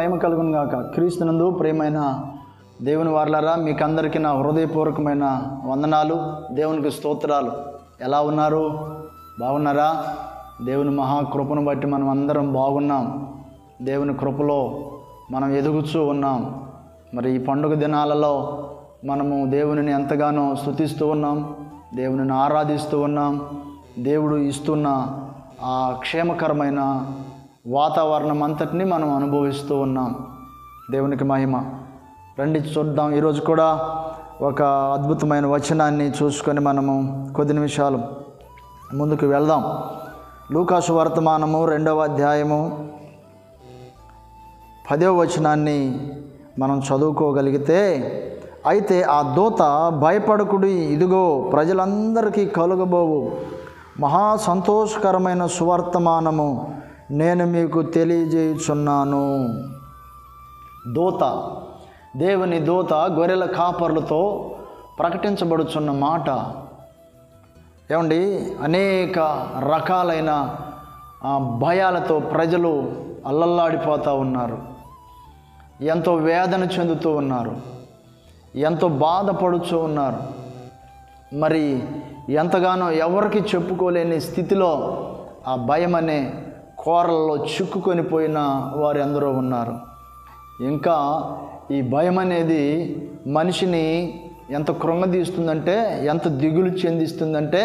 మహిమ కలుగును గాక. క్రీస్తునందు ప్రియమైన దేవుని వారలారా, మీకు అందరికీ నా హృదయపూర్వకమైన వందనాలు, దేవునికి స్తోత్రాలు. ఎలా ఉన్నారు? బాగున్నారా? దేవుని మహాకృపను బట్టి మనం అందరం బాగున్నాం. దేవుని కృపలో మనం ఎదుగుతూ ఉన్నాం. మరి ఈ పండుగ దినాలలో మనము దేవునిని ఎంతగానో స్తుతిస్తూ ఉన్నాం, దేవునిని ఆరాధిస్తూ ఉన్నాం. దేవుడు ఇస్తున్న ఆ క్షేమకరమైన వాతావరణం అంతటిని మనం అనుభవిస్తూ ఉన్నాం. దేవునికి మహిమ. రండి చూద్దాం. ఈరోజు కూడా ఒక అద్భుతమైన వచనాన్ని చూసుకొని మనము కొద్ది నిమిషాలు ముందుకు వెళ్దాం. లూకాసు వర్తమానము 2వ అధ్యాయము 10వ వచనాన్ని మనం చదువుకోగలిగితే, అయితే ఆ దూత, భయపడకుడి, ఇదిగో ప్రజలందరికీ కలుగబోవు మహా సంతోషకరమైన సువర్తమానము నేను మీకు తెలియజేయుచున్నాను. దూత, దేవుని దూత గొర్రెల కాపర్లతో ప్రకటించబడుచున్న మాట. ఏమండి, అనేక రకాలైన భయాలతో ప్రజలు అల్లల్లాడిపోతూ ఉన్నారు. ఎంతో వేదన చెందుతూ ఉన్నారు, ఎంతో బాధపడుతూ ఉన్నారు. మరి ఎంతగానో ఎవరికి చెప్పుకోలేని స్థితిలో ఆ భయం అనే కోరల్లో చిక్కుకొని పోయిన వారు ఎందరో ఉన్నారు. ఇంకా ఈ భయం అనేది మనిషిని ఎంత కృంగదీస్తుందంటే, ఎంత దిగులు చెందిస్తుందంటే,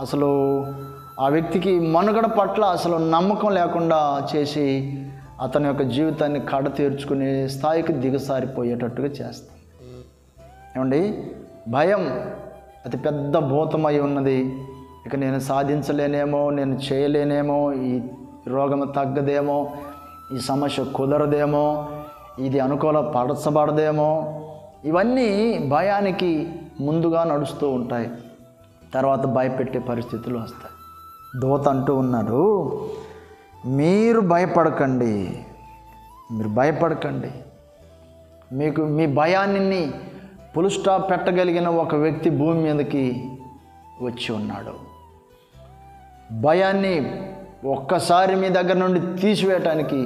అసలు ఆ వ్యక్తికి మనుగడ పట్ల అసలు నమ్మకం లేకుండా చేసి అతని యొక్క జీవితాన్ని కడ తీర్చుకునే స్థాయికి దిగసారిపోయేటట్టుగా చేస్తాం. ఏమండి, భయం అతి పెద్ద భూతమై ఉన్నది. ఇక నేను సాధించలేనేమో, నేను చేయలేనేమో, ఈ రోగం తగ్గదేమో, ఈ సమస్య కుదరదేమో, ఇది అనుకూలపరచబడదేమో, ఇవన్నీ భయానికి ముందుగా నడుస్తూ ఉంటాయి. తర్వాత భయపెట్టే పరిస్థితులు వస్తాయి. దూత అంటూ ఉన్నాడు, మీరు భయపడకండి, మీరు భయపడకండి. మీకు మీ భయాన్ని ఫుల్ స్టాప్ పెట్టగలిగిన ఒక వ్యక్తి భూమి మీదకి వచ్చి ఉన్నాడు. భయాన్ని ఒక్కసారి మీ దగ్గర నుండి తీసివేయటానికి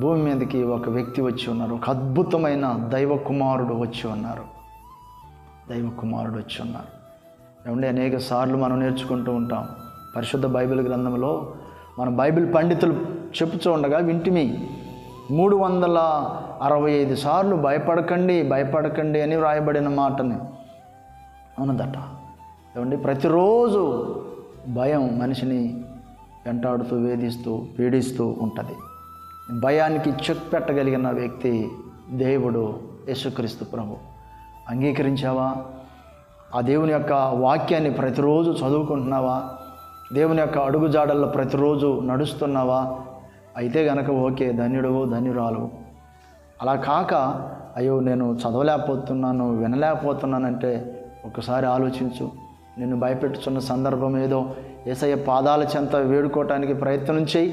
భూమి మీదకి ఒక వ్యక్తి వచ్చి ఉన్నారు. ఒక అద్భుతమైన దైవ కుమారుడు వచ్చి ఉన్నారు. దైవ కుమారుడు వచ్చి ఉన్నారు. ఏమంటే అనేక సార్లు మనం నేర్చుకుంటూ ఉంటాం. పరిశుద్ధ బైబిల్ గ్రంథంలో మన బైబిల్ పండితులు చెప్పుతూ ఉండగా వింటిమి. 365 సార్లు భయపడకండి, భయపడకండి అని వ్రాయబడిన మాటని ఉన్నదట. ఏమండి, ప్రతిరోజు భయం మనిషిని వెంటాడుతూ, వేధిస్తూ, పీడిస్తూ ఉంటుంది. భయానికి చెక్ పెట్టగలిగిన వ్యక్తి దేవుడు యేసుక్రీస్తు ప్రభు. అంగీకరించావా? ఆ దేవుని యొక్క వాక్యాన్ని ప్రతిరోజు చదువుకుంటున్నావా? దేవుని యొక్క అడుగుజాడల్లో ప్రతిరోజు నడుస్తున్నావా? అయితే గనక ఓకే, ధన్యుడవు, ధన్యురాలు. అలా కాక అయ్యో నేను చదవలేకపోతున్నాను, వినలేకపోతున్నానంటే ఒకసారి ఆలోచించు. నిన్ను భయపెట్టుచున్న సందర్భం ఏదో. యేసయ్య పాదాల చెంత వేడుకోవటానికి ప్రయత్నం చేయి.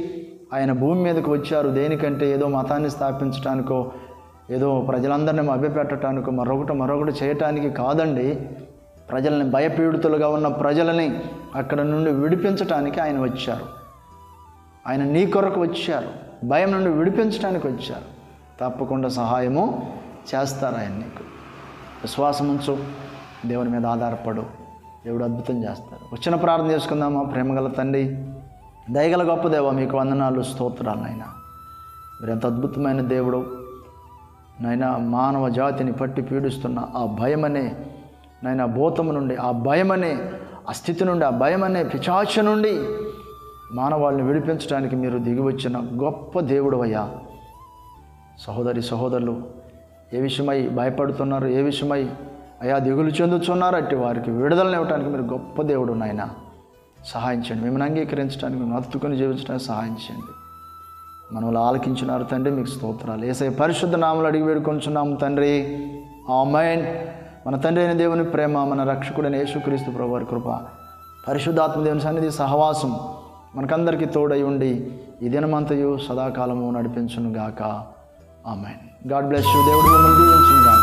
ఆయన భూమి మీదకి వచ్చారు దేనికంటే? ఏదో మతాన్ని స్థాపించడానికో, ఏదో ప్రజలందరినీ మభ్యపెట్టడానికో, మరొకటి చేయటానికి కాదండి. ప్రజల్ని, భయపీడితులుగా ఉన్న ప్రజలని అక్కడ నుండి విడిపించటానికి ఆయన వచ్చారు. ఆయన నీ కొరకు వచ్చారు. భయం నుండి విడిపించడానికి వచ్చారు. తప్పకుండా సహాయము చేస్తారు ఆయన నీకు. విశ్వాసం ఉంచు, దేవుని మీద ఆధారపడు, దేవుడు అద్భుతం చేస్తారు. వచ్చిన ప్రార్థన చేసుకుందామా? ప్రేమగల తండ్రి, దయగల గొప్ప దేవ, మీకు వందనాలు, స్తోత్రాలు నాయన. మీరు ఎంత అద్భుతమైన దేవుడు నాయన. మానవ జాతిని పట్టి పీడిస్తున్న ఆ భయమనే నాయన భూతము నుండి, ఆ భయమనే ఆ స్థితి నుండి, ఆ భయమనే పిశాచ నుండి మానవాళ్ళని విడిపించడానికి మీరు దిగివచ్చిన గొప్ప దేవుడు అయ్యా. సహోదరి సహోదరులు ఏ విషయమై భయపడుతున్నారు, ఏ విషయమై అయ్యా దిగులు చెందుతున్నారు, అట్టి వారికి విడుదలను ఇవ్వడానికి మీరు గొప్ప దేవుడు నాయన. సహాయం చేయండి. మిమ్మల్ని అంగీకరించడానికి, మేము హత్తుకొని జీవించడానికి సహాయం చేయండి. మనల్ని ఆలకించినారు తండ్రి, మీకు స్తోత్రాలు. యేసయ్య పరిశుద్ధ నామములో అడిగి వేడుకొంచున్నాము తండ్రి, ఆమేన్. మన తండ్రి అయిన దేవుని ప్రేమ, మన రక్షకుడైన యేసుక్రీస్తు ప్రభువారి కృప, పరిశుద్ధాత్మ దేవుని సన్నిధి సహవాసం మనకందరికీ తోడై ఉండి ఈ దినమంతయు సదాకాలము నడిపించును గాక. ఆమేన్. God bless you. దేవుడు మిమ్మల్ని దీవించును గాక.